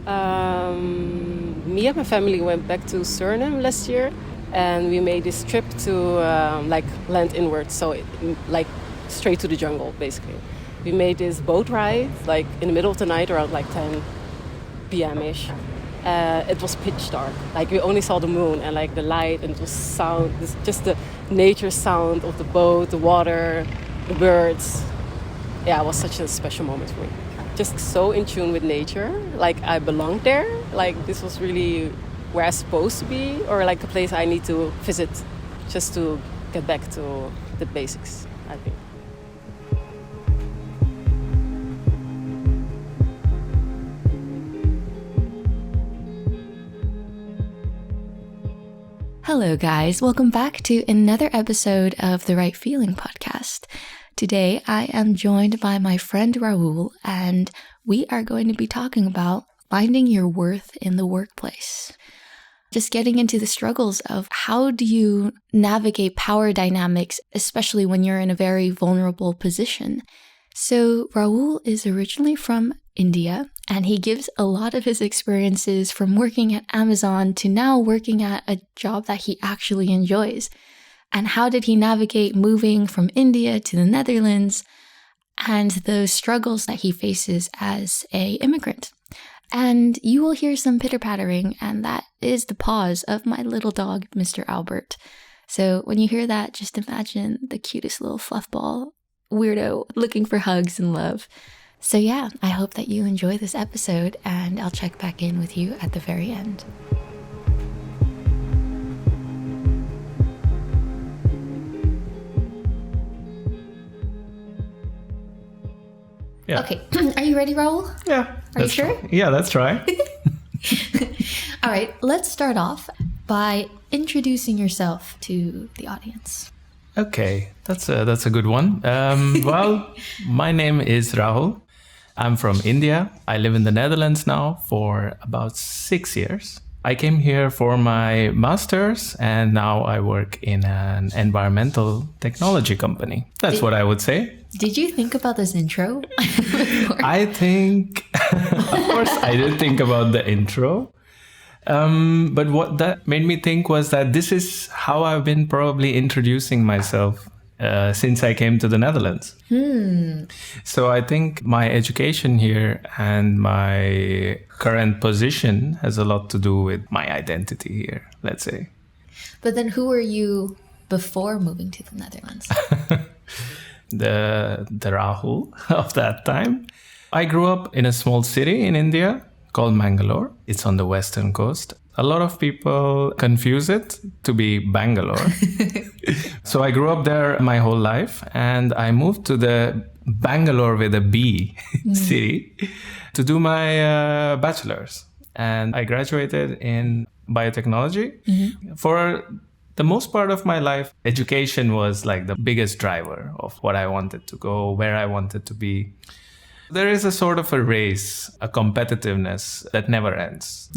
Me and my family went back to Suriname last year, and we made this trip to land inwards, so straight to the jungle, basically. We made this boat ride, like in the middle of the night, around like 10 p.m.-ish. It was pitch dark. Like we only saw the moon and like the light, and it was sound, just the nature sound of the boat, the water, the birds. Yeah, it was such a special moment for me. Just so in tune with nature, like I belonged there. Like this was really where I'm supposed to be, or like a place I need to visit just to get back to the basics, I think. Hello guys, welcome back to another episode of the Right Feeling podcast. Today I am joined by my friend Rahul, and we are going to be talking about finding your worth in the workplace. Just getting into the struggles of how do you navigate power dynamics, especially when you're in a very vulnerable position. So Rahul is originally from India, and he gives a lot of his experiences from working at Amazon to now working at a job that he actually enjoys. And how did he navigate moving from India to the Netherlands and those struggles that he faces as an immigrant. And you will hear some pitter-pattering, and that is the paws of my little dog, Mr. Albert. So when you hear that, just imagine the cutest little fluff ball weirdo looking for hugs and love. So yeah, I hope that you enjoy this episode, and I'll check back in with you at the very end. Yeah. Okay, are you ready, Rahul? Yeah. Are you sure? Yeah, let's try. All right, let's start off by introducing yourself to the audience. Okay, that's a good one. Well, my name is Rahul. I'm from India. I live in the Netherlands now for about 6 years. I came here for my master's, and now I work in an environmental technology company. That's what I would say. Did you think about this intro? I think, of course, I did think about the intro. But what that made me think was that this is how I've been probably introducing myself since I came to the Netherlands. So I think my education here and my current position has a lot to do with my identity here, let's say. But then who were you before moving to the Netherlands? The Rahul of that time. I grew up in a small city in India called Mangalore. It's on the western coast. A lot of people confuse it to be Bangalore. So I grew up there my whole life, and I moved to the Bangalore with a B city to do my bachelor's. And I graduated in biotechnology. For the most part of my life, education was like the biggest driver of what I wanted to go, where I wanted to be. There is a sort of a race, a competitiveness that never ends.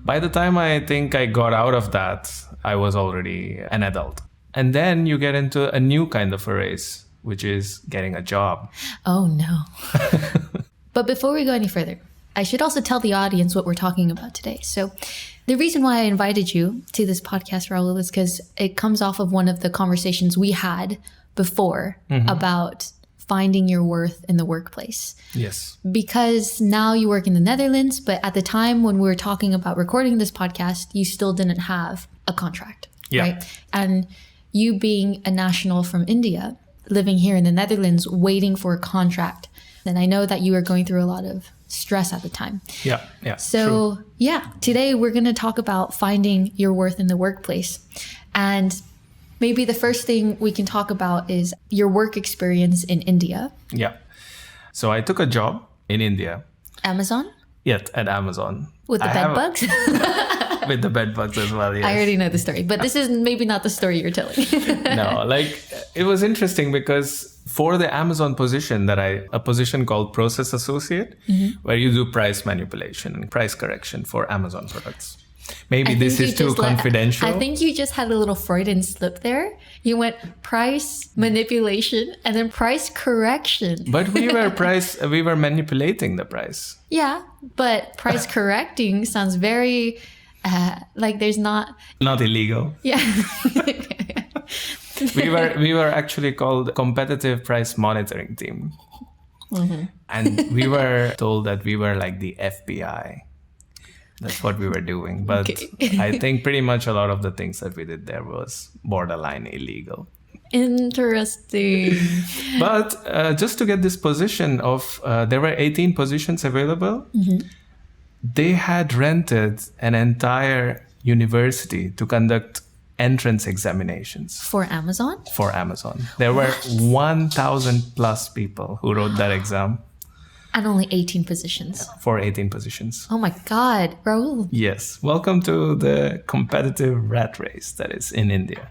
By the time I think I got out of that, I was already an adult. And then you get into a new kind of a race, which is getting a job. Oh no. But before we go any further, I should also tell the audience what we're talking about today. So the reason why I invited you to this podcast, Rahul, is because it comes off of one of the conversations we had before about finding your worth in the workplace. Yes. Because now you work in the Netherlands, but at the time when we were talking about recording this podcast, you still didn't have a contract, right? And you being a national from India, living here in the Netherlands, waiting for a contract. And I know that you were going through a lot of stress at the time. Yeah. So, today we're going to talk about finding your worth in the workplace. And maybe the first thing we can talk about is your work experience in India. Yeah. So I took a job in India. Amazon? Yeah, at Amazon. With the bed bugs? With the bed bugs as well, yes. I already know the story, but this is maybe not the story you're telling. No, it was interesting because for the Amazon position a position called process associate, where you do price manipulation and price correction for Amazon products. Maybe this is too confidential. I think you just had a little Freudian slip there. You went price manipulation and then price correction. But we were manipulating the price. Yeah, but price correcting sounds very like there's not illegal. Yeah. we were actually called competitive price monitoring team. Mm-hmm. And we were told that we were like the FBI. That's what we were doing. But I think pretty much a lot of the things that we did there was borderline illegal. Interesting. But just to get this position of, there were 18 positions available. Mm-hmm. They had rented an entire university to conduct entrance examinations. For Amazon? For Amazon. There were 1,000 plus people who wrote that exam. And only 18 positions. For 18 positions. Oh my God, Rahul. Yes. Welcome to the competitive rat race that is in India.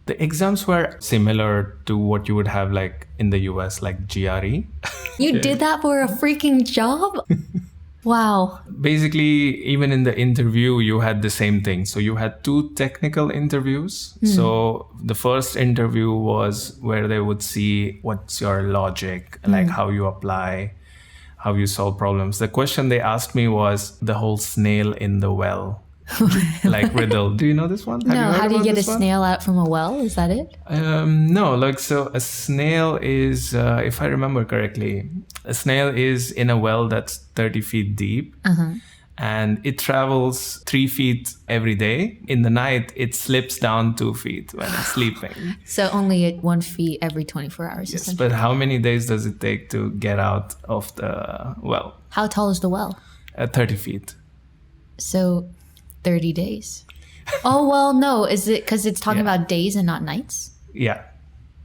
The exams were similar to what you would have like in the US, like GRE. You did that for a freaking job? Wow. Basically, even in the interview, you had the same thing. So you had 2 technical interviews. So the first interview was where they would see what's your logic, like how you apply, how you solve problems. The question they asked me was the whole snail in the well, like riddle. Do you know this one? No, how do you get a snail out from a well? Is that it? No, like, so a snail is, if I remember correctly, a snail is in a well that's 30 feet deep. Uh-huh. And it travels 3 feet every day. In the night, it slips down 2 feet when it's sleeping. So only at 1 feet every 24 hours. Yes, but how many days does it take to get out of the well? How tall is the well? 30 feet. So 30 days. Oh, well, no. Is it because it's talking about days and not nights? Yeah.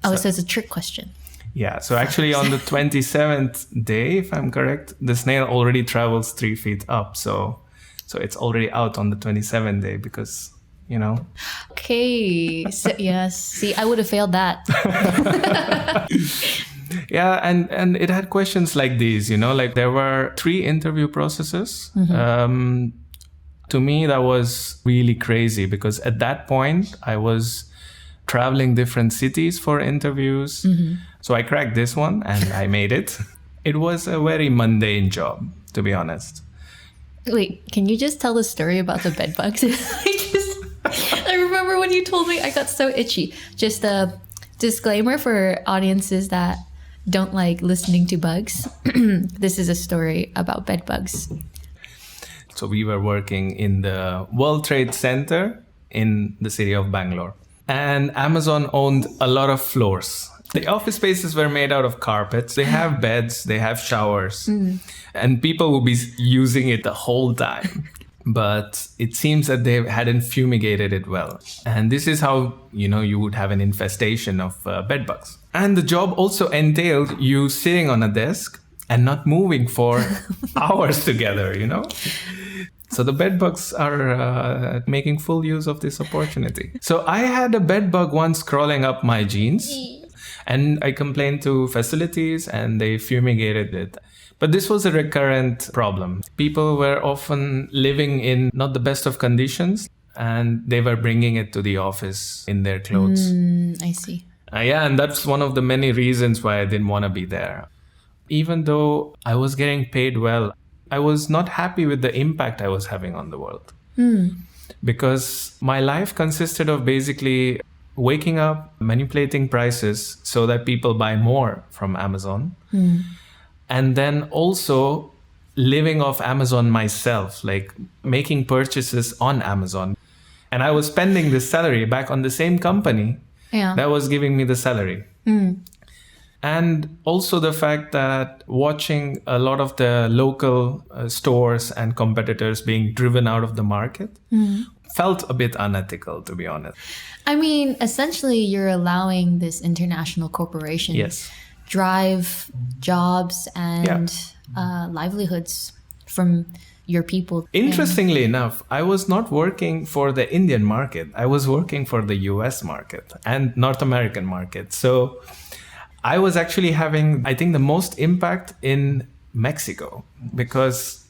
Oh, so it's a trick question. Yeah, so actually on the 27th day, if I'm correct, the snail already travels 3 feet up. So it's already out on the 27th day because, you know. Okay. So, yes. See, I would have failed that. Yeah, and it had questions like these, you know, like there were 3 interview processes. Mm-hmm. To me, that was really crazy because at that point, I was traveling different cities for interviews. Mm-hmm. So I cracked this one and I made it. It was a very mundane job, to be honest. Wait, can you just tell the story about the bed bugs? I remember when you told me, I got so itchy. Just a disclaimer for audiences that don't like listening to bugs. This is a story about bed bugs. So we were working in the World Trade Center in the city of Bangalore. And Amazon owned a lot of floors. The office spaces were made out of carpets. They have beds, they have showers, and people will be using it the whole time. But it seems that they hadn't fumigated it well. And this is how, you know, you would have an infestation of bed bugs. And the job also entailed you sitting on a desk and not moving for hours together, you know? So the bed bugs are making full use of this opportunity. So I had a bed bug once crawling up my jeans and I complained to facilities and they fumigated it. But this was a recurrent problem. People were often living in not the best of conditions and they were bringing it to the office in their clothes. I see. Yeah, and that's one of the many reasons why I didn't want to be there. Even though I was getting paid well, I was not happy with the impact I was having on the world. Because my life consisted of basically waking up, manipulating prices so that people buy more from Amazon. And then also living off Amazon myself, like making purchases on Amazon. And I was spending this salary back on the same company that was giving me the salary. And also the fact that watching a lot of the local stores and competitors being driven out of the market felt a bit unethical, to be honest. I mean, essentially, you're allowing this international corporation drive jobs and livelihoods from your people. Interestingly enough, I was not working for the Indian market. I was working for the US market and North American market. So I was actually having, I think, the most impact in Mexico because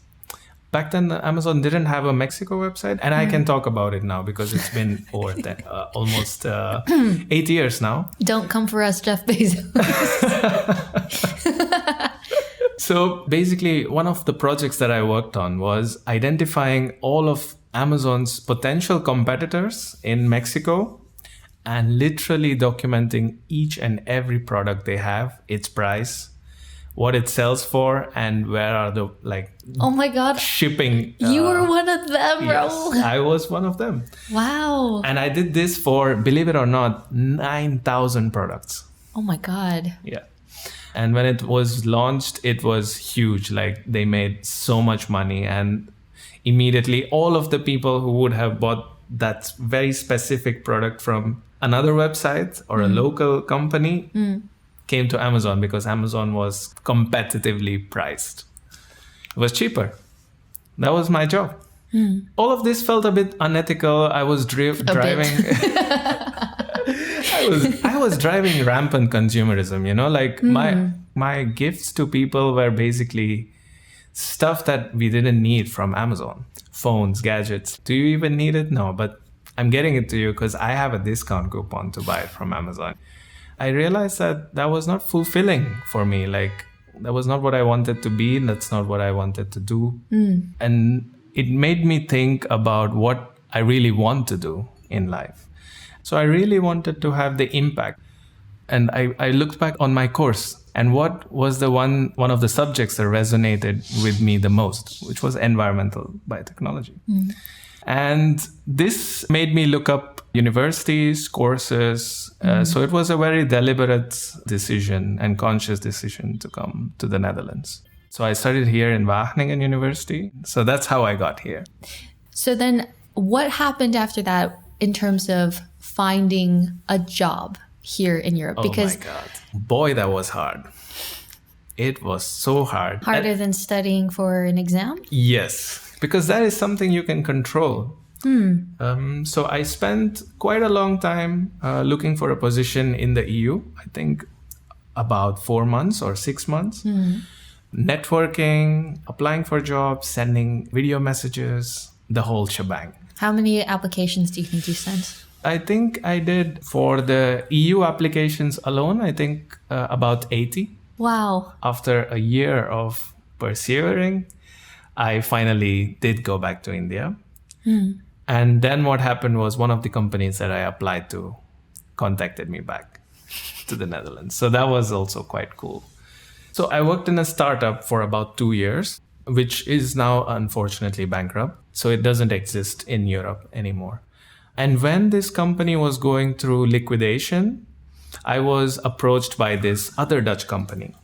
Back then, Amazon didn't have a Mexico website, and I can talk about it now because it's been over almost 8 years now. Don't come for us, Jeff Bezos. So basically, one of the projects that I worked on was identifying all of Amazon's potential competitors in Mexico and literally documenting each and every product they have, its price, what it sells for, and where are the Oh my God. shipping. You were one of them, Yes, Rahul. I was one of them. Wow. And I did this for, believe it or not, 9,000 products. Oh my God. Yeah. And when it was launched, it was huge. Like they made so much money, and immediately all of the people who would have bought that very specific product from another website or a local company came to Amazon because Amazon was competitively priced. It was cheaper. That was my job. All of this felt a bit unethical. I was driving. I was driving rampant consumerism, like my gifts to people were basically stuff that we didn't need from Amazon. Phones, gadgets. Do you even need it? No, but I'm getting it to you because I have a discount coupon to buy it from Amazon. I realized that was not fulfilling for me. Like that was not what I wanted to be. And that's not what I wanted to do. And it made me think about what I really want to do in life. So I really wanted to have the impact. And I looked back on my course, and what was the one of the subjects that resonated with me the most, which was environmental biotechnology. And this made me look up universities, courses. So it was a very deliberate decision and conscious decision to come to the Netherlands. So I studied here in Wageningen University. So that's how I got here. So then what happened after that in terms of finding a job here in Europe? Because oh my God, boy, that was hard. It was so hard. Harder than studying for an exam? Yes, because that is something you can control. So I spent quite a long time looking for a position in the EU. I think about 4 months or 6 months. Networking, applying for jobs, sending video messages, the whole shebang. How many applications do you think you sent? I think I did for the EU applications alone, I think about 80. Wow. After a year of persevering, I finally did go back to India. And then what happened was one of the companies that I applied to contacted me back to the Netherlands. So that was also quite cool. So I worked in a startup for about 2 years, which is now unfortunately bankrupt. So it doesn't exist in Europe anymore. And when this company was going through liquidation, I was approached by this other Dutch company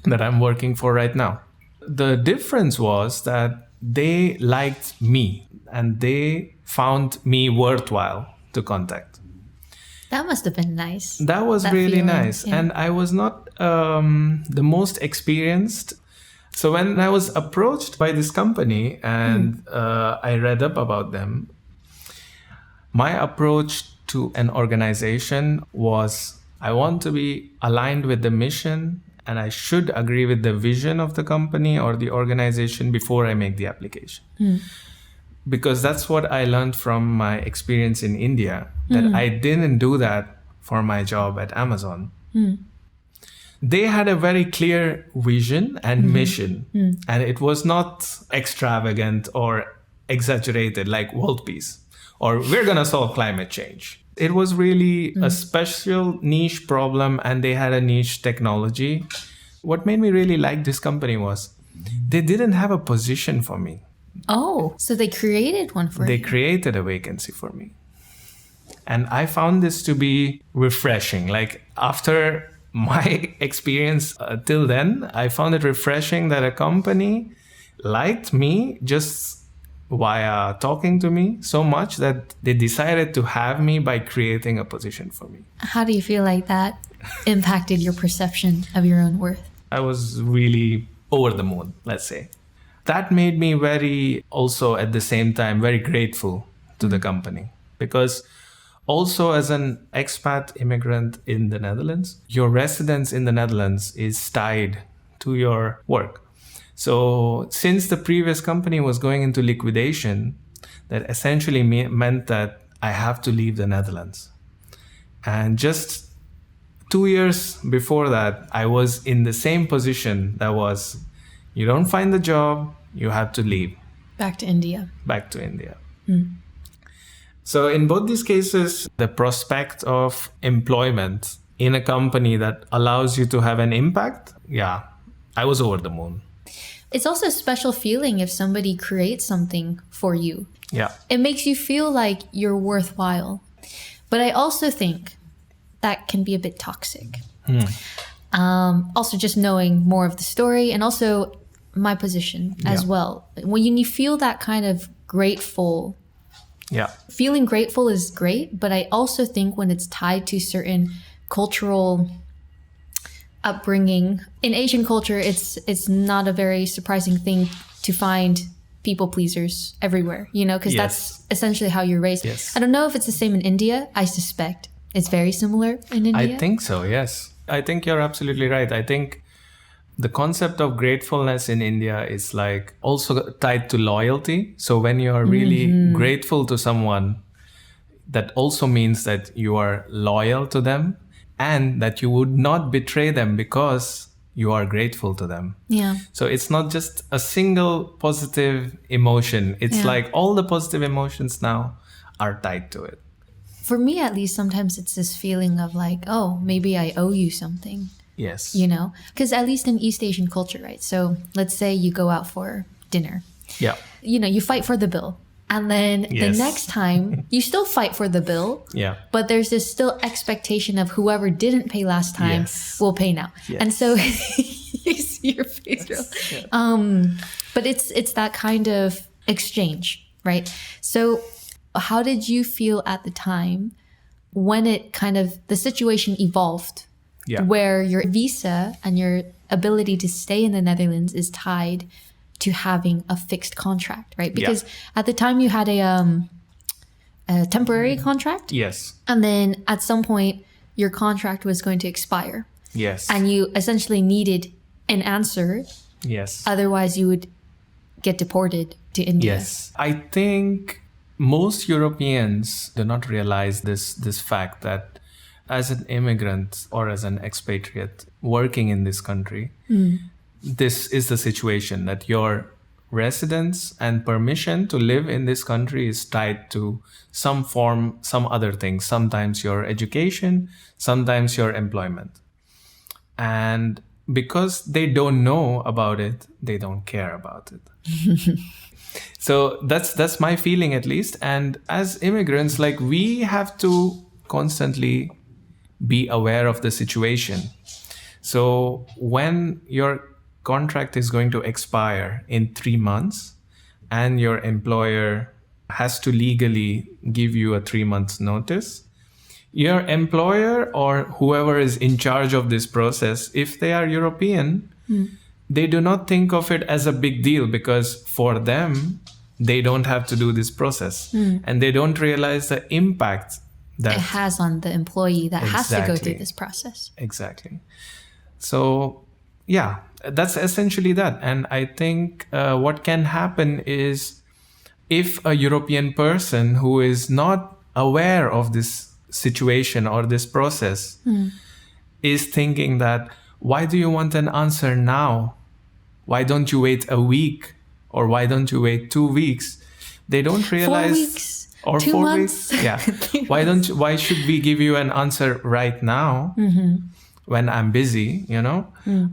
that I'm working for right now. The difference was that they liked me and they found me worthwhile to contact. That must have been nice. That was really feeling, nice. Yeah. And I was not the most experienced. So when I was approached by this company and I read up about them, my approach to an organization was I want to be aligned with the mission and I should agree with the vision of the company or the organization before I make the application. Because that's what I learned from my experience in India, that I didn't do that for my job at Amazon. They had a very clear vision and mission, and it was not extravagant or exaggerated like world peace or we're going to solve climate change. It was really a special niche problem, and they had a niche technology. What made me really like this company was they didn't have a position for me. Oh, so they created one for They you. created a vacancy for me. And I found this to be refreshing. Like after my experience till then, I found it refreshing that a company liked me just via talking to me so much that they decided to have me by creating a position for me. How do you feel like that impacted your perception of your own worth? I was really over the moon, let's say. That made me very, also at the same time, very grateful to the company. Because also as an expat immigrant in the Netherlands, your residence in the Netherlands is tied to your work. So since the previous company was going into liquidation, that essentially meant that I have to leave the Netherlands. And just 2 years before that, I was in the same position. That was, you don't find the job, you have to leave. Back to India. Back to India. So in both these cases, the prospect of employment in a company that allows you to have an impact, I was over the moon. It's also a special feeling if somebody creates something for you. Yeah. It makes you feel like you're worthwhile. But I also think that can be a bit toxic. Also, just knowing more of the story and also my position as well. When you feel that kind of grateful, feeling grateful is great. But I also think when it's tied to certain cultural upbringing, in Asian culture, it's not a very surprising thing to find people pleasers everywhere, because that's essentially how you're raised. I don't know if it's the same in India. I suspect it's very similar in India. I think so, yes. I think you're absolutely right. I think the concept of gratefulness in India is like also tied to loyalty. So when you're really grateful to someone, that also means that you are loyal to them and that you would not betray them because you are grateful to them. Yeah. So it's not just a single positive emotion. It's like all the positive emotions now are tied to it. For me, at least, sometimes it's this feeling of like, oh, maybe I owe you something. Yes. Because at least in East Asian culture, right? So let's say you go out for dinner. Yeah. You fight for the bill. And then the next time you still fight for the bill. Yeah. But there's this still expectation of whoever didn't pay last time will pay now. Yes. And so you see your face. But it's that kind of exchange, right? So how did you feel at the time when it kind of, the situation evolved where your visa and your ability to stay in the Netherlands is tied to having a fixed contract, right? Because at the time you had a temporary contract. Yes. And then at some point your contract was going to expire. Yes. And you essentially needed an answer. Yes. Otherwise you would get deported to India. Yes. I think most Europeans do not realize this fact that as an immigrant or as an expatriate working in this country, this is the situation that your residence and permission to live in this country is tied to some form, some other thing. Sometimes your education, sometimes your employment. And because they don't know about it, they don't care about it. So that's my feeling, at least. And as immigrants, like, we have to constantly be aware of the situation. So when your contract is going to expire in 3 months and your employer has to legally give you a 3 months notice, your employer or whoever is in charge of this process, if they are European, they do not think of it as a big deal, because for them, they don't have to do this process. And they don't realize the impact that it has on the employee that has to go through this process. Exactly. So, yeah, that's essentially that. And I think what can happen is, if a European person who is not aware of this situation or this process is thinking that, why do you want an answer now? Why don't you wait a week? Or why don't you wait 2 weeks? They don't realize... 4 weeks. Or 2 4 months. weeks. Yeah. Why should we give you an answer right now when I'm busy,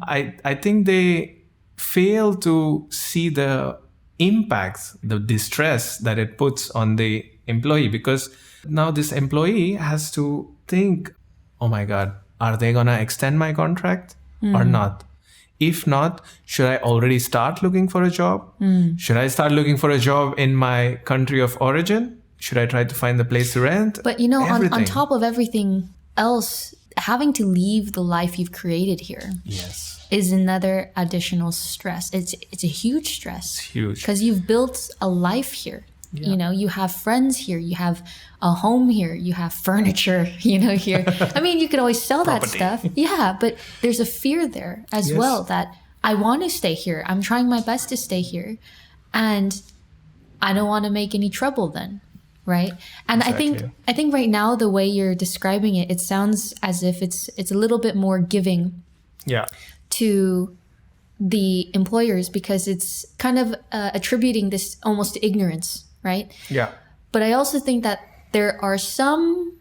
I think they fail to see the impact, the distress that it puts on the employee, because now this employee has to think, oh my God, are they going to extend my contract or not? If not, should I already start looking for a job? Should I start looking for a job in my country of origin? Should I try to find the place to rent? But on top of everything else, having to leave the life you've created here is another additional stress. It's a huge stress. It's huge. Because you've built a life here. Yeah. You have friends here, you have a home here, you have furniture, here. I mean, you could always sell that stuff. Yeah, but there's a fear there as well that I want to stay here. I'm trying my best to stay here. And I don't want to make any trouble then. Right. And Exactly. I think right now, the way you're describing it, it sounds as if it's a little bit more giving Yeah. to the employers, because it's kind of attributing this almost to ignorance. Right. Yeah. But I also think that there are some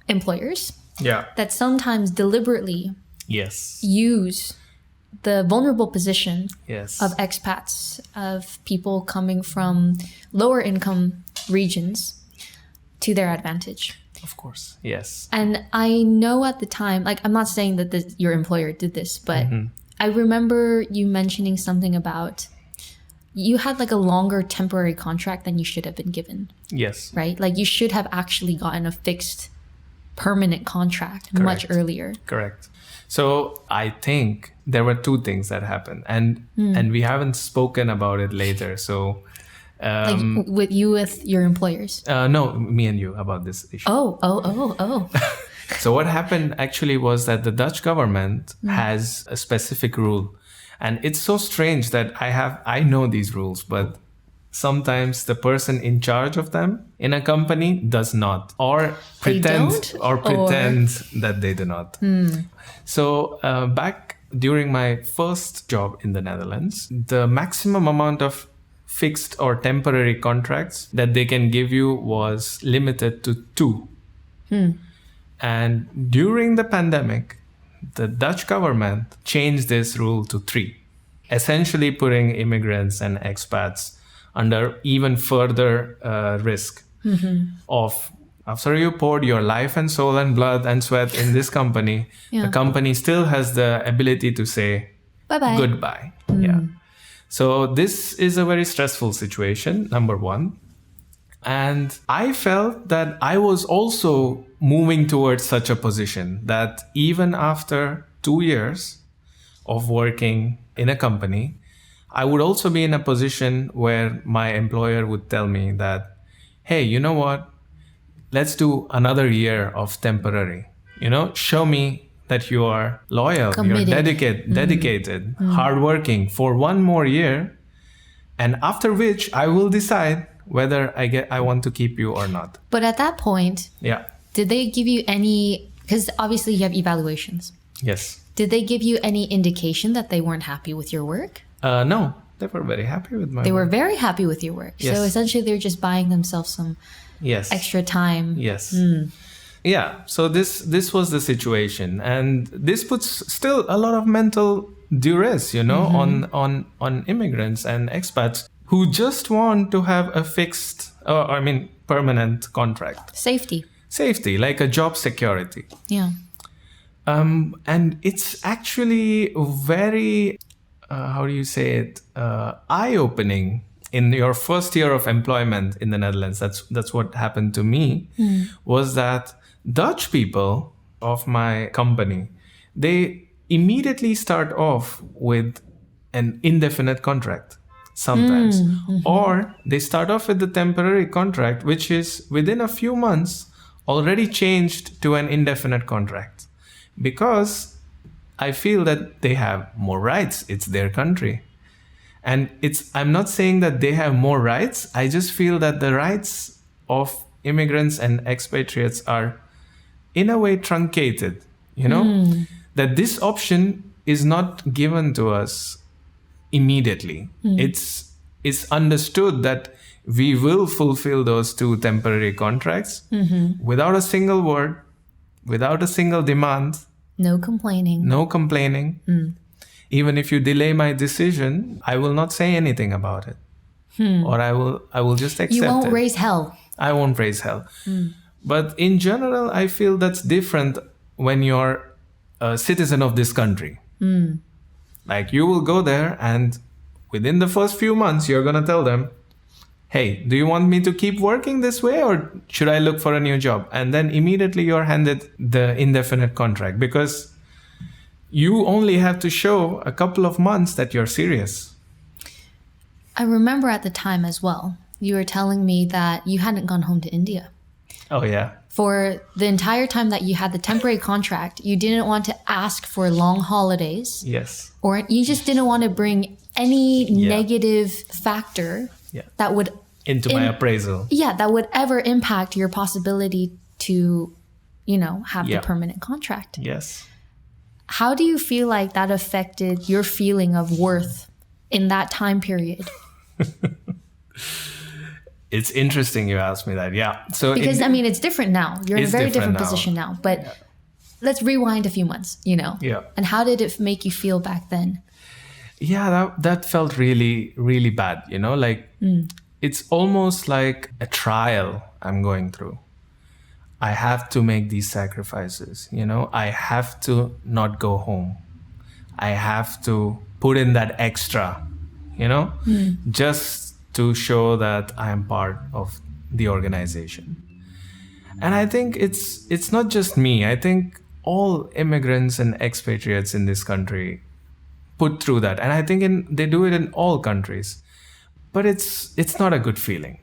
employers Yeah. that sometimes deliberately Yes. use the vulnerable position Yes. of expats, of people coming from lower income regions, to their advantage. Of course. Yes. And I know at the time, like, I'm not saying that your employer did this, but I remember you mentioning something about you had like a longer temporary contract than you should have been given, Yes. right? Like, you should have actually gotten a fixed permanent contract much Correct. earlier. Correct. So I think there were two things that happened, and we haven't spoken about it later. So Like with your employers. no, me and you about this issue. Oh. So what happened actually was that the Dutch government has a specific rule, and it's so strange that I know these rules, but sometimes the person in charge of them in a company does not, or pretend that they do not. So back during my first job in the Netherlands, the maximum amount of fixed or temporary contracts that they can give you was limited to 2. And during the pandemic, the Dutch government changed this rule to 3, essentially putting immigrants and expats under even further risk of, after you poured your life and soul and blood and sweat in this company, the company still has the ability to say Bye-bye. goodbye. Yeah. So this is a very stressful situation, number one. And I felt that I was also moving towards such a position that even after 2 years of working in a company, I would also be in a position where my employer would tell me that, hey, you know what? Let's do another year of temporary. Show me that you are loyal, Committed. you're dedicated, hardworking for one more year. And after which I will decide whether I want to keep you or not. But at that point, Yeah. did they give you any, because obviously you have evaluations, Yes. did they give you any indication that they weren't happy with your work? No, they were very happy with my They were work. very happy with your work. Yes. So essentially they're just buying themselves some Yes. extra time. Yes. Yeah. So this was the situation, and this puts still a lot of mental duress, on immigrants and expats who just want to have a fixed, permanent contract, safety, like a job security. Yeah. And it's actually very, eye-opening. In your first year of employment in the Netherlands, that's what happened to me, was that Dutch people of my company, they immediately start off with an indefinite contract sometimes. Or they start off with the temporary contract, which is within a few months already changed to an indefinite contract. Because I feel that they have more rights. It's their country. And I'm not saying that they have more rights. I just feel that the rights of immigrants and expatriates are in a way truncated, that this option is not given to us immediately. It's understood that we will fulfill those 2 temporary contracts without a single word, without a single demand. No complaining. No complaining. Even if you delay my decision, I will not say anything about it. Or I will just accept it. You won't raise hell. I won't raise hell. But in general, I feel that's different when you're a citizen of this country. Like, you will go there, and within the first few months, you're going to tell them, hey, do you want me to keep working this way, or should I look for a new job? And then immediately you're handed the indefinite contract, because you only have to show a couple of months that you're serious. I remember at the time as well, you were telling me that you hadn't gone home to India. Oh, yeah. For the entire time that you had the temporary contract, you didn't want to ask for long holidays. Yes. Or you just didn't want to bring any negative factor that would into my appraisal. Yeah, that would ever impact your possibility to, have the permanent contract. Yes. How do you feel like that affected your feeling of worth in that time period? It's interesting you asked me that. Yeah. So because it's different now. You're in a very different position now. But let's rewind a few months, Yeah. And how did it make you feel back then? Yeah, that felt really, really bad, It's almost like a trial I'm going through. I have to make these sacrifices, I have to not go home. I have to put in that extra, just to show that I'm part of the organization. And I think it's not just me. I think all immigrants and expatriates in this country put through that. And I think they do it in all countries. But it's not a good feeling.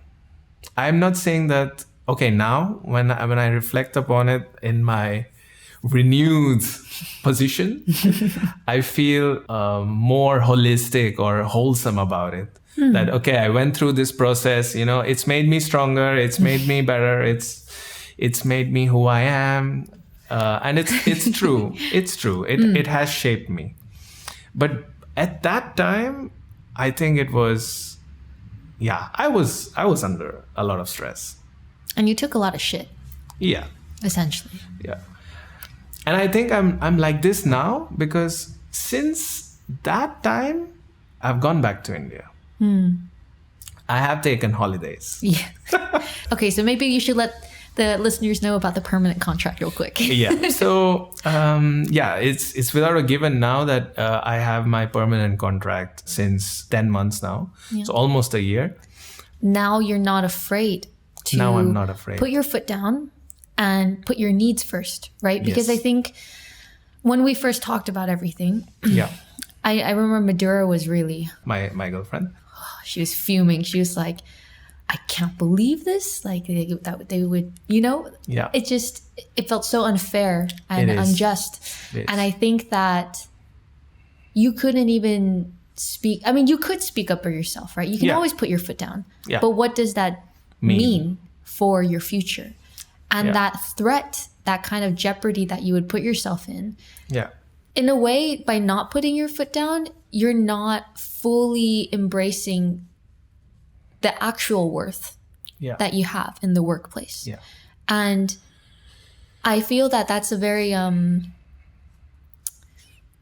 I'm not saying that, okay, now when I reflect upon it in my renewed position, I feel more holistic or wholesome about it. That, okay, I went through this process, it's made me stronger, it's made me better, it's made me who I am. And it's true. It's true. It has shaped me. But at that time, I think it was, I was under a lot of stress. And you took a lot of shit. Yeah. Essentially. Yeah. And I think I'm like this now because since that time, I've gone back to India. I have taken holidays. Yeah. Okay, so maybe you should let the listeners know about the permanent contract real quick. Yeah. So, it's without a given now that I have my permanent contract since 10 months now. Yeah. So almost a year. Now you're not afraid to now I'm not afraid. Put your foot down and put your needs first, right? Because I think when we first talked about everything, I remember Madura was really... My girlfriend? She was fuming. She was like, I can't believe this. Like they would, Yeah. It felt so unfair and unjust. And I think that you couldn't even speak. You could speak up for yourself, right? You can always put your foot down. Yeah. But what does that mean for your future? And that threat, that kind of jeopardy that you would put yourself in. Yeah. In a way, by not putting your foot down, you're not fully embracing the actual worth that you have in the workplace. Yeah. And I feel that that's a very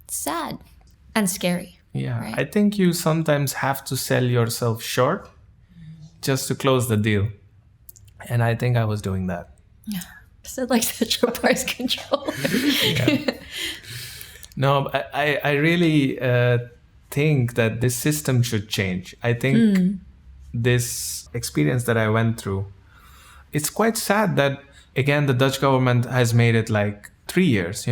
sad and scary. Yeah. Right? I think you sometimes have to sell yourself short just to close the deal. And I think I was doing that. Yeah. Said like such a price control. No, I really think that this system should change. I think this experience that I went through, it's quite sad that, again, the Dutch government has made it like 3 years,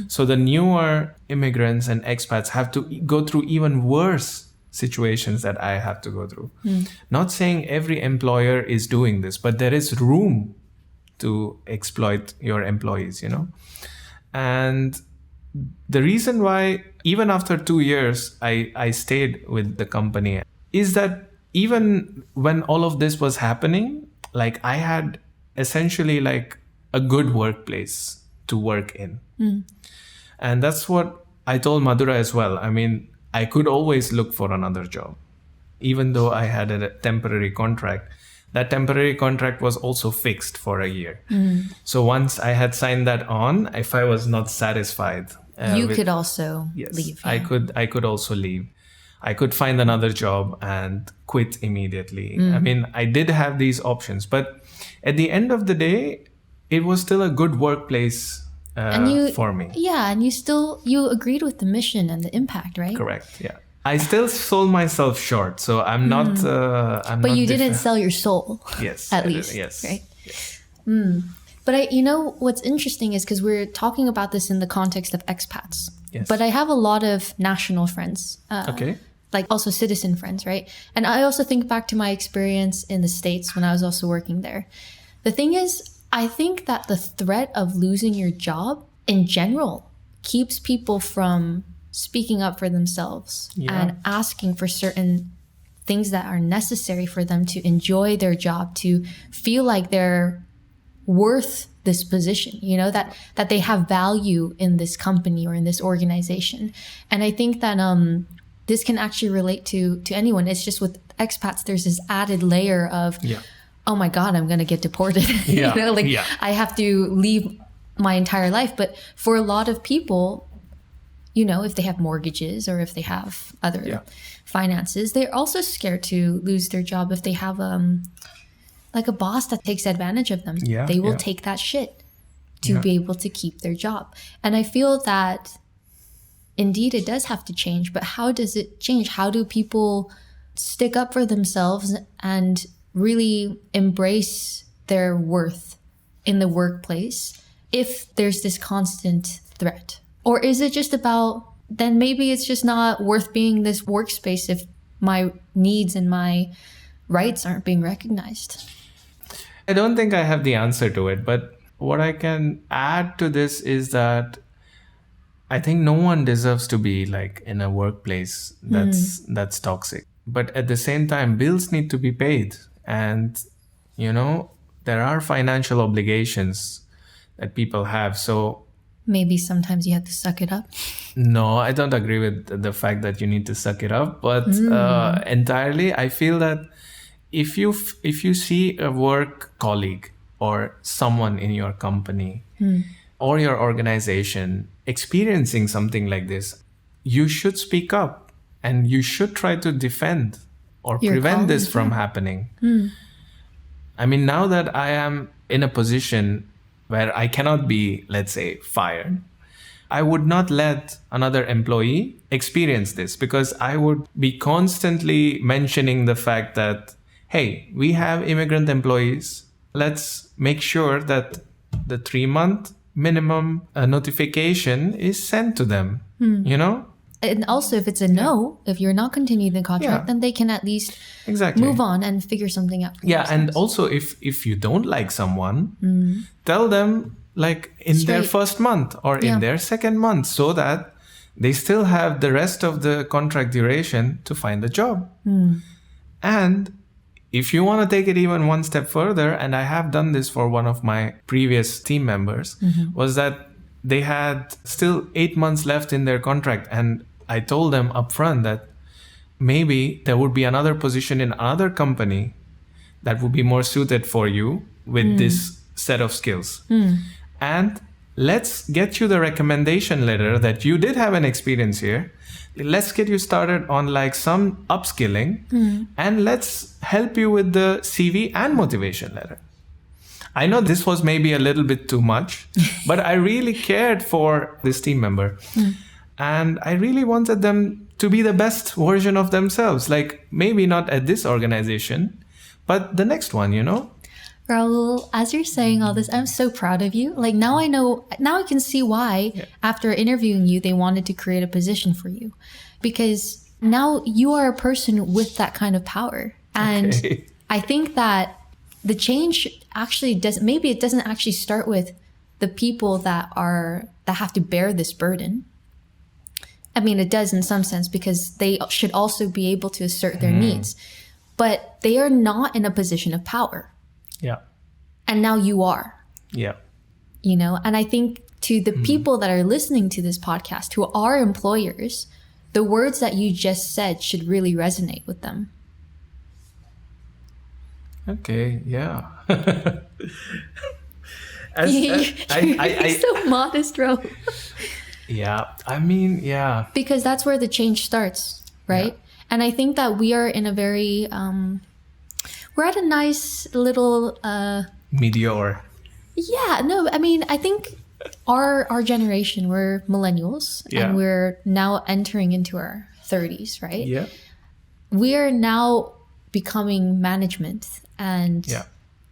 So the newer immigrants and expats have to go through even worse situations that I have to go through. Not saying every employer is doing this, but there is room to exploit your employees, And the reason why, even after 2 years, I stayed with the company is that even when all of this was happening, like I had essentially like a good workplace to work in. And that's what I told Madhura as well. I could always look for another job, even though I had a temporary contract. That temporary contract was also fixed for a year. So once I had signed that on, if I was not satisfied, you could also leave. Yeah. I could also leave. I could find another job and quit immediately. I did have these options, but at the end of the day, it was still a good workplace for me. Yeah, and you agreed with the mission and the impact, right? Correct. Yeah, I still sold myself short, so I'm not. But you didn't sell your soul. Yes, at least. Yes. Right. Yes. But what's interesting is because we're talking about this in the context of expats. Yes. But I have a lot of national friends. Okay. Like also citizen friends, right? And I also think back to my experience in the States when I was also working there. The thing is, I think that the threat of losing your job in general keeps people from speaking up for themselves and asking for certain things that are necessary for them to enjoy their job, to feel like they're worth this position, you know, that they have value in this company or in this organization. And I think that this can actually relate to anyone. It's just with expats, there's this added layer of, oh my God, I'm going to get deported. You know, like I have to leave my entire life. But for a lot of people, you know, if they have mortgages or if they have other finances, they're also scared to lose their job. If they have like a boss that takes advantage of them, they will take that shit to be able to keep their job. And I feel that indeed it does have to change, but how does it change? How do people stick up for themselves and really embrace their worth in the workplace if there's this constant threat? Or is it just about, then maybe it's just not worth being this workspace if my needs and my rights aren't being recognized? I don't think I have the answer to it, but what I can add to this is that I think no one deserves to be like in a workplace that's toxic. But at the same time, bills need to be paid. And, you know, there are financial obligations that people have. So maybe sometimes you have to suck it up. No, I don't agree with the fact that you need to suck it up. But entirely, I feel that if you see a work colleague or someone in your company or your organization experiencing something like this, you should speak up and you should try to defend or prevent this from happening. I mean, now that I am in a position where I cannot be, let's say, fired, I would not let another employee experience this, because I would be constantly mentioning the fact that, hey, we have immigrant employees. Let's make sure that the 3-month minimum notification is sent to them, you know? And also, if it's a no, if you're not continuing the contract, then they can at least move on and figure something out. And also, if you don't like someone, tell them like in their first month or in their second month, so that they still have the rest of the contract duration to find a job. And if you want to take it even one step further, and I have done this for one of my previous team members, was that they had still 8 months left in their contract. And I told them upfront that maybe there would be another position in another company that would be more suited for you with this set of skills. And let's get you the recommendation letter that you did have an experience here. Let's get you started on like some upskilling and let's help you with the CV and motivation letter. I know this was maybe a little bit too much, but I really cared for this team member. And I really wanted them to be the best version of themselves. Like maybe not at this organization, but the next one, you know? Rahul, as you're saying all this, I'm so proud of you. Like now I know, now I can see why after interviewing you, they wanted to create a position for you. Because now you are a person with that kind of power. And I think that the change actually maybe it doesn't actually start with the people that have to bear this burden. I mean, it does in some sense, because they should also be able to assert their needs, but they are not in a position of power. Yeah. And now you are. Yeah. You know, and I think to the people that are listening to this podcast who are employers, the words that you just said should really resonate with them. Okay, yeah. You're so modest, Ro. Yeah, I mean, yeah. Because that's where the change starts, right? Yeah. And I think that we are in a very, we're at a nice little... meteor. Yeah, no, I mean, I think our generation, we're millennials, and we're now entering into our 30s, right? Yeah. We are now becoming management and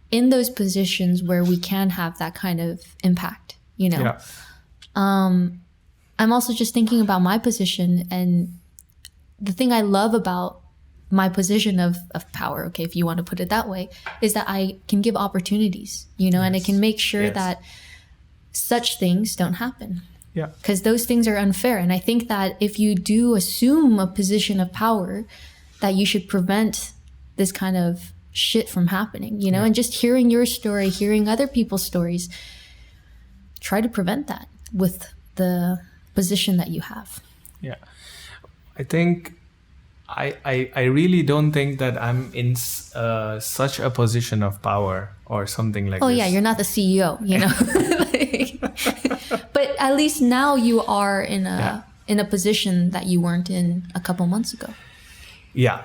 in those positions where we can have that kind of impact, you know? Yeah. I'm also just thinking about my position, and the thing I love about my position of power, okay, if you want to put it that way, is that I can give opportunities, and I can make sure that such things don't happen. Yeah. Because those things are unfair. And I think that if you do assume a position of power, that you should prevent this kind of shit from happening, and just hearing your story, hearing other people's stories, try to prevent that with the position that you have. Yeah. I think I really don't think that I'm in such a position of power or something like this. Oh yeah, you're not the CEO, but at least now you are in a position that you weren't in a couple months ago. Yeah.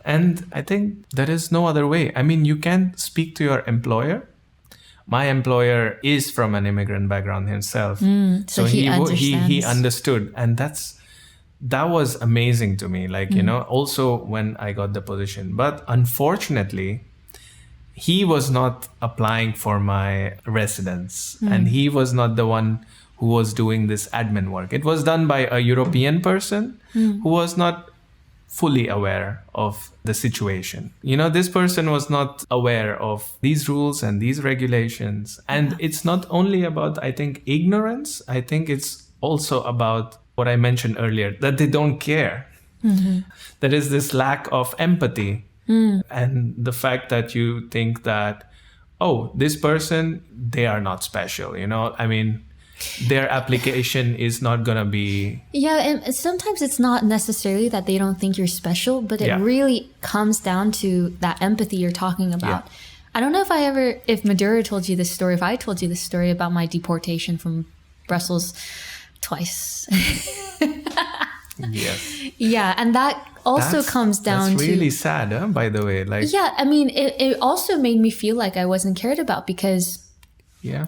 And I think there is no other way. I mean, you can speak to your employer. My employer is from an immigrant background himself. So he understood. And that was amazing to me. Like, also when I got the position. But unfortunately, he was not applying for my residence. And he was not the one who was doing this admin work. It was done by a European person who was not fully aware of the situation. This person was not aware of these rules and these regulations. And it's not only about, I think, ignorance. I think it's also about what I mentioned earlier, that they don't care. There is this lack of empathy. And the fact that you think that, oh, this person, they are not special, I mean, their application is not going to be... Yeah, and sometimes it's not necessarily that they don't think you're special, but it really comes down to that empathy you're talking about. Yeah. I don't know if Madura told you this story, if I told you this story about my deportation from Brussels twice. Yes. Yeah, and that also comes down to... That's really sad, huh, by the way. Like, yeah, I mean, it also made me feel like I wasn't cared about because... Yeah.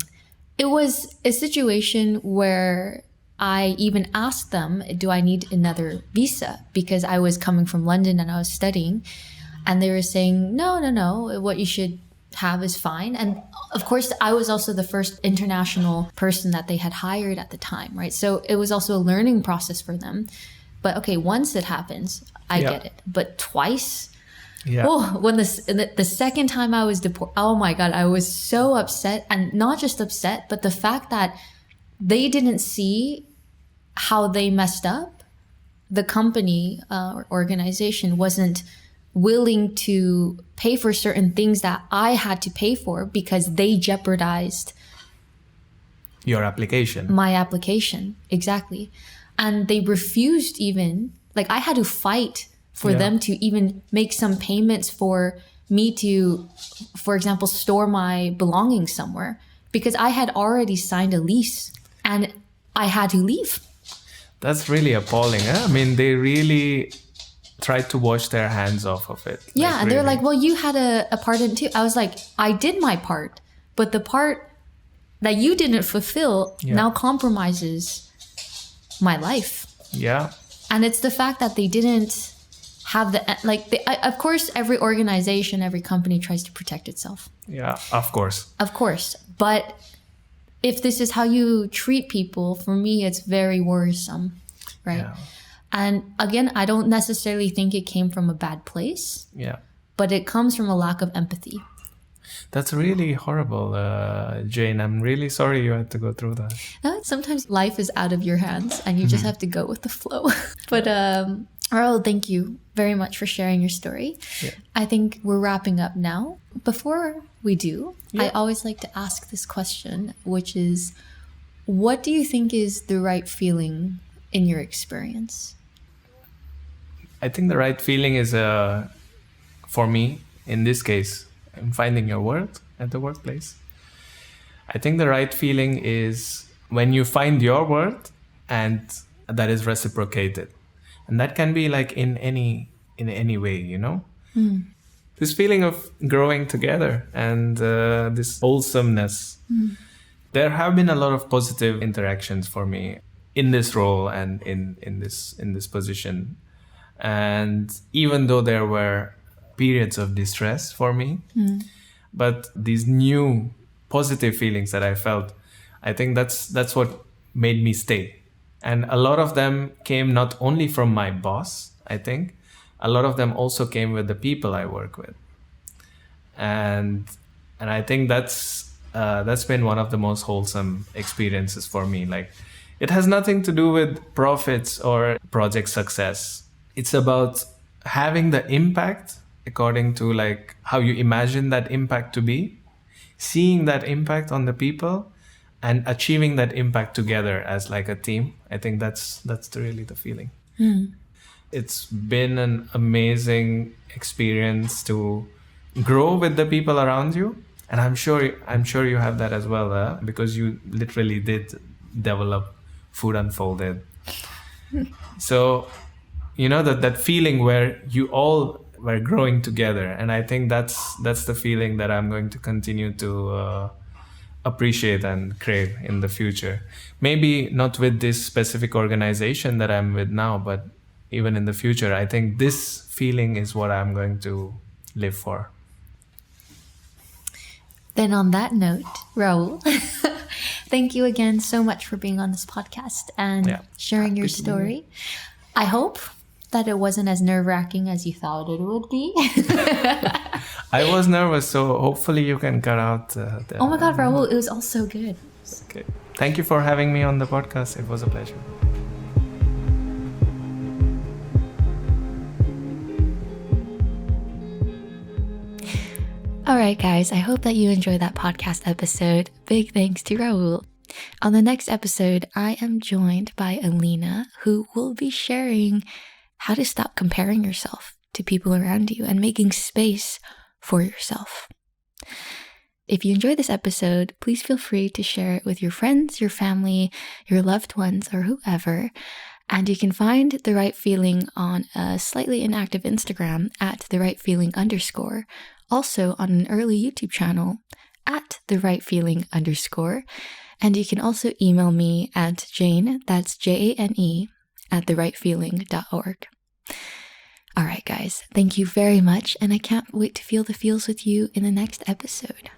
It was a situation where I even asked them, do I need another visa? Because I was coming from London and I was studying. And they were saying, no, what you should have is fine. And of course, I was also the first international person that they had hired at the time, right? So it was also a learning process for them. But okay, once it happens, I get it. But twice... Yeah. Oh, when the second time I was deported, oh my God, I was so upset. And not just upset, but the fact that they didn't see how they messed up. The company or organization wasn't willing to pay for certain things that I had to pay for because they jeopardized your application. My application, exactly. And they refused even, like I had to fight for them to even make some payments for me to, for example, store my belongings somewhere because I had already signed a lease and I had to leave. That's really appalling. Huh? I mean, they really tried to wash their hands off of it. Yeah, like, and really. they're like, well, you had a part in it too. I was like, I did my part, but the part that you didn't fulfill now compromises my life. Yeah. And it's the fact that they didn't have of course, every organization, every company tries to protect itself. Yeah, of course. Of course. But if this is how you treat people, for me, it's very worrisome, right? Yeah. And again, I don't necessarily think it came from a bad place. Yeah. But it comes from a lack of empathy. That's really horrible, Jane. I'm really sorry you had to go through that. Sometimes life is out of your hands and you just have to go with the flow. But Rahul, thank you very much for sharing your story. Yeah. I think we're wrapping up now. Before we do, I always like to ask this question, which is, what do you think is the right feeling in your experience? I think the right feeling is, for me, in this case, finding your worth at the workplace. I think the right feeling is when you find your worth and that is reciprocated. And that can be like in any way, This feeling of growing together and this wholesomeness. There have been a lot of positive interactions for me in this role and in this position. And even though there were periods of distress for me, but these new positive feelings that I felt, I think that's what made me stay. And a lot of them came not only from my boss, I think. a lot of them also came with the people I work with. And I think that's been one of the most wholesome experiences for me. Like, it has nothing to do with profits or project success. It's about having the impact according to like how you imagine that impact to be, seeing that impact on the people, and achieving that impact together as like a team. I think that's really the feeling. It's been an amazing experience to grow with the people around you, and I'm sure you have that as well, because you literally did develop Food Unfolded. So that feeling where you all were growing together, and I think that's the feeling that I'm going to continue to appreciate and crave in the future. Maybe not with this specific organization that I'm with now, but even in the future, I think this feeling is what I'm going to live for. Then on that note, Rahul, thank you again so much for being on this podcast and sharing your story. I hope that it wasn't as nerve-wracking as you thought it would be. I was nervous, so hopefully you can cut out the... Oh my God, Rahul, it was all so good. Okay. Thank you for having me on the podcast. It was a pleasure. All right, guys, I hope that you enjoyed that podcast episode. Big thanks to Rahul. On the next episode, I am joined by Alina, who will be sharing how to stop comparing yourself to people around you and making space for yourself. If you enjoyed this episode, please feel free to share it with your friends, your family, your loved ones, or whoever. And you can find The Right Feeling on a slightly inactive Instagram at @therightfeeling_. Also on an early YouTube channel at @therightfeeling_. And you can also email me at Jane, that's JANE, @therightfeeling.org. All right, guys, thank you very much. And I can't wait to feel the feels with you in the next episode.